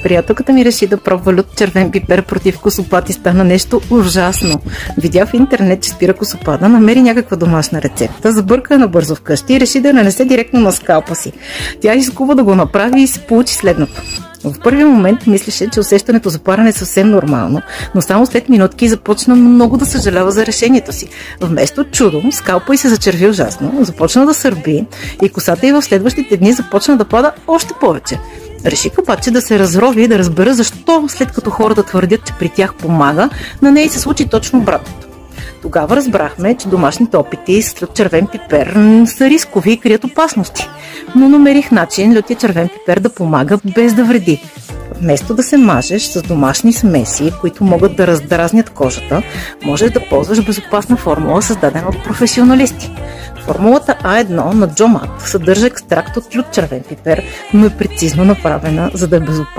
приятелката ми реши да пробва лют червен пипер против косопад и стана нещо ужасно. Видя в интернет, че спира косопада, намери някаква домашна рецепта, забърка я набързо вкъщи и реши да я нанесе директно на скалпа си. Тя изкува да го направи и се получи следното. В първи момент мислеше, че усещането за парене е съвсем нормално, но само след минутки започна много да съжалява за решението си. Вместо чудо, скалпа й се зачерви ужасно, започна да сърби и косата й в следващите дни започна да пада още повече. Реших обаче да се разрови и да разбера защо, след като хората твърдят, че при тях помага, на нея се случи точно обратното. Тогава разбрахме, че домашните опити с лют червен пипер са рискови и крият опасности. Но намерих начин лютия червен пипер да помага без да вреди. Вместо да се мажеш с домашни смеси, които могат да раздразнят кожата, можеш да ползваш безопасна формула, създадена от професионалисти. Формулата А1 на Джомат съдържа екстракт от лют червен пипер, но е прецизно направена, за да е безопасна.